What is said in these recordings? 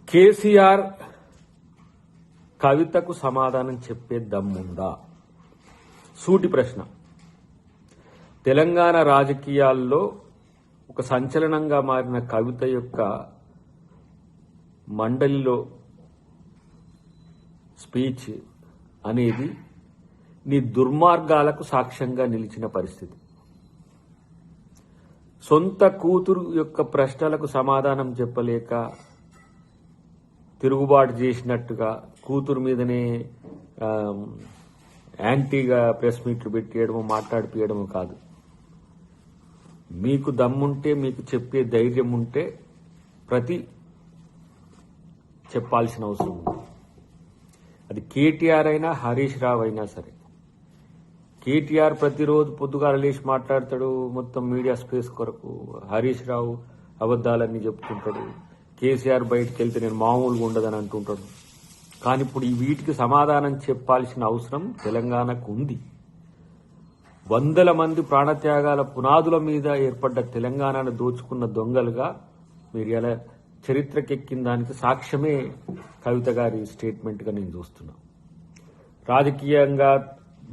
కేసీఆర్ కవితకు సమాధానం చెప్పే దమ్ముందా? సూటి ప్రశ్న. తెలంగాణ రాజకీయాల్లో ఒక సంచలనంగా మారిన కవిత యొక్క మండలిలో స్పీచ్ అనేది నీ దుర్మార్గాలకు సాక్ష్యంగా నిలిచిన పరిస్థితి. సొంత కూతురు యొక్క ప్రశ్నలకు సమాధానం చెప్పలేక తిరుగుబాటు చేసినట్టుగా కూతురు మీదనే యాంటీగా ప్రెస్ మీట్లు పెట్టేయడము, మాట్లాడిపియడము కాదు. మీకు దమ్ముంటే, మీకు చెప్పే ధైర్యం ఉంటే ప్రతి చెప్పాల్సిన అవసరం ఉంది. అది కేటీఆర్ అయినా హరీష్ రావు అయినా సరే. కేటీఆర్ ప్రతిరోజు పొద్దుగాల లేచి మాట్లాడతాడు మొత్తం మీడియా స్పేస్ కొరకు. హరీష్ రావు అబద్దాలన్నీ చెప్తుంటాడు. కేసీఆర్ బయటకు వెళ్తే నేను మామూలుగా ఉండదని అంటుంటాడు. కానీ ఇప్పుడు ఈ వీటికి సమాధానం చెప్పాల్సిన అవసరం తెలంగాణకు ఉంది. వందల మంది ప్రాణత్యాగాల పునాదుల మీద ఏర్పడ్డ తెలంగాణను దోచుకున్న దొంగలుగా మీరు ఎలా చరిత్రకెక్కిన దానికి సాక్ష్యమే కవిత గారి స్టేట్మెంట్గా నేను చూస్తున్నా. రాజకీయంగా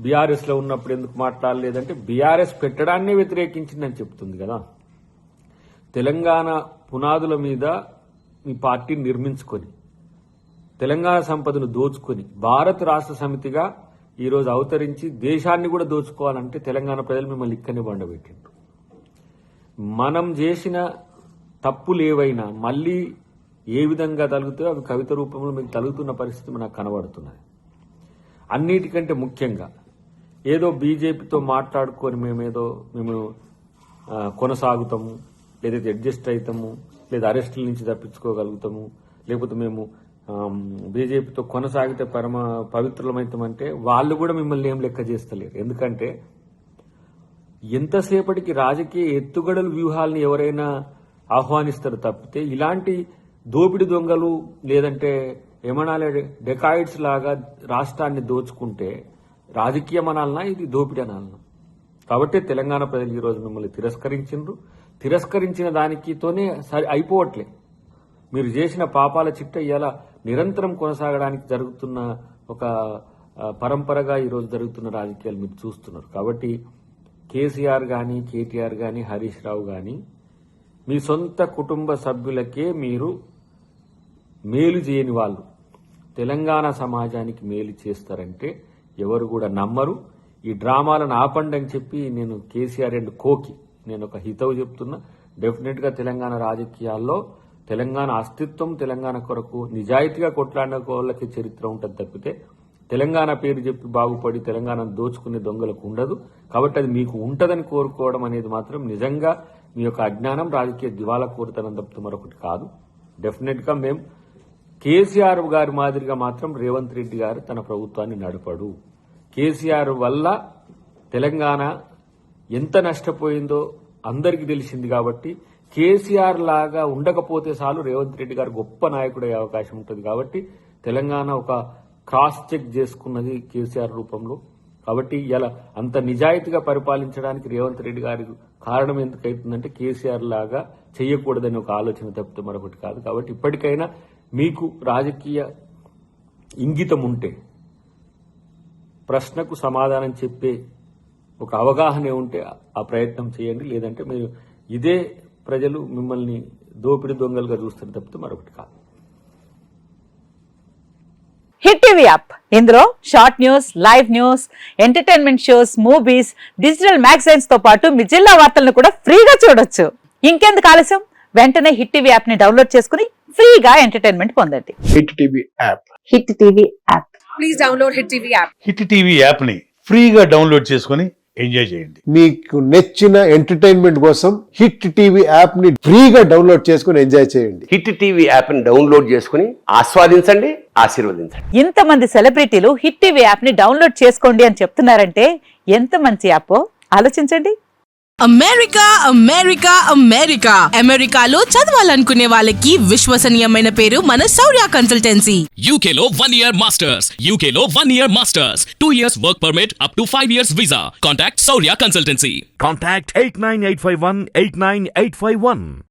బీఆర్ఎస్ లో ఉన్నప్పుడు ఎందుకు మాట్లాడలేదంటే బీఆర్ఎస్ పెట్టడాన్నే వ్యతిరేకించిందని చెప్తుంది కదా. తెలంగాణ పునాదుల మీద మీ పార్టీని నిర్మించుకొని తెలంగాణ సంపదను దోచుకొని భారత రాష్ట్ర సమితిగా ఈరోజు అవతరించి దేశాన్ని కూడా దోచుకోవాలంటే తెలంగాణ ప్రజలు మిమ్మల్ని ఇక్కడనే బండబెట్టిండ్రు. మనం చేసిన తప్పులు ఏవైనా మళ్ళీ ఏ విధంగా తలుగుతాయో అవి కవిత రూపంలో మీకు తలుగుతున్న పరిస్థితి మనకు కనబడుతున్నది. అన్నిటికంటే ముఖ్యంగా ఏదో బీజేపీతో మాట్లాడుకొని మేము కొనసాగుతాము, లేదైతే అడ్జస్ట్ అవుతాము, లేదా అరెస్టుల నుంచి తప్పించుకోగలుగుతాము, లేకపోతే మేము బీజేపీతో కొనసాగితే పవిత్రులమవుతామంటే వాళ్ళు కూడా మిమ్మల్ని ఏం లెక్క చేస్తలేరు. ఎందుకంటే ఎంతసేపటికి రాజకీయ ఎత్తుగడల వ్యూహాలని ఎవరైనా ఆహ్వానిస్తారు తప్పితే ఇలాంటి దోపిడి దొంగలు లేదంటే ఏమనాలే డెకాయిడ్స్ లాగా రాష్ట్రాన్ని దోచుకుంటే రాజకీయం అనాలనా, ఇది దోపిడీ అనాలనా? కాబట్టి తెలంగాణ ప్రజలు ఈరోజు మిమ్మల్ని తిరస్కరించిన దానికితోనే అయిపోవట్లే. మీరు చేసిన పాపాల చిట్ట ఇలా నిరంతరం కొనసాగడానికి జరుగుతున్న ఒక పరంపరగా ఈరోజు జరుగుతున్న రాజకీయాలు మీరు చూస్తున్నారు. కాబట్టి కేసీఆర్ కానీ, కేటీఆర్ కానీ, హరీష్ రావు కానీ మీ సొంత కుటుంబ సభ్యులకే మీరు మేలు చేయని వాళ్ళు తెలంగాణ సమాజానికి మేలు చేస్తారంటే ఎవరు కూడా నమ్మరు. ఈ డ్రామాలను ఆపండి అని చెప్పి నేను కేసీఆర్ అండ్ కోకి నేను ఒక హితవు చెప్తున్నా. డెఫినెట్ గా తెలంగాణ రాజకీయాల్లో తెలంగాణ అస్తిత్వం, తెలంగాణ కొరకు నిజాయితీగా కొట్లాడిన వాళ్ళకి చరిత్ర ఉంటుంది తప్పితే తెలంగాణ పేరు చెప్పి బాగుపడి తెలంగాణను దోచుకునే దొంగలకు ఉండదు. కాబట్టి అది మీకు ఉంటదని కోరుకోవడం అనేది మాత్రం నిజంగా మీ యొక్క అజ్ఞానం, రాజకీయ దివాలా కోరుతనం తప్పితే మరొకటి కాదు. డెఫినెట్ గా మేము కేసీఆర్ గారి మాదిరిగా మాత్రం రేవంత్ రెడ్డి గారు తన ప్రభుత్వాన్ని నడపడు. కేసీఆర్ వల్ల తెలంగాణ ఎంత నష్టపోయిందో అందరికీ తెలిసింది. కాబట్టి కేసీఆర్ లాగా ఉండకపోతే చాలు రేవంత్ రెడ్డి గారు గొప్ప నాయకుడయ్యే అవకాశం ఉంటుంది. కాబట్టి తెలంగాణ ఒక క్రాస్ చెక్ చేసుకున్నది కేసీఆర్ రూపంలో. కాబట్టి ఇలా అంత నిజాయితీగా పరిపాలించడానికి రేవంత్ రెడ్డి గారి కారణం ఎందుకైతుందంటే కేసీఆర్ లాగా చేయకూడదని ఒక ఆలోచన తప్పితే మరొకటి కాదు. కాబట్టి ఇప్పటికైనా మీకు రాజకీయ ఇంగితం ఉంటే, ప్రశ్నకు సమాధానం చెప్పే ఒక అవగాహన ఉంటే ఆ ప్రయత్నం చేయండి. లేదంటే మీరు ఇదే ప్రజలు మిమ్మల్ని దోపిడి దొంగలుగా చూస్తారు తప్పితే మరొకటి కాదు. హిట్ టీవీ యాప్, ఇందులో short news, live news, entertainment shows, movies, digital magazines తో పాటు మీ జిల్లా వార్తలను కూడా ఫ్రీగా చూడొచ్చు. ఇంకెందుకు ఆలస్యం, వెంటనే హిట్ టీవీ యాప్ ని డౌన్లోడ్ చేసుకుని ఫ్రీగా ఎంటర్టైన్మెంట్ పొందండి. Hit TV app. Hit TV app. Please download hit TV app. Hit TV app ని ఫ్రీగా డౌన్లోడ్ చేసుకుని ఎంజాయ్ చేయండి. మీకు నచ్చిన ఎంటర్టైన్మెంట్ కోసం హిట్ టీవీ యాప్ ని ఫ్రీగా డౌన్లోడ్ చేసుకుని ఎంజాయ్ చేయండి. హిట్ టీవీ యాప్ ని డౌన్లోడ్ చేసుకుని ఆస్వాదించండి, ఆశీర్వదించండి. ఇంతమంది సెలబ్రిటీలు హిట్ టీవీ యాప్ ని డౌన్లోడ్ చేసుకోండి అని చెప్తున్నారంటే ఎంత మంచి యాప్ ఆలోచించండి. అమెరికా అమెరికా అమెరికా అమెరికాలో చదవాలనుకునే వాళ్ళకి విశ్వసనీయమైన పేరు మన శౌర్య కన్సల్టెన్సీ. UK లో 1 year masters, UK లో 1 year masters, 2 years work permit up to 5 years visa. Contact Saurya Consultancy. Contact 89851 89851.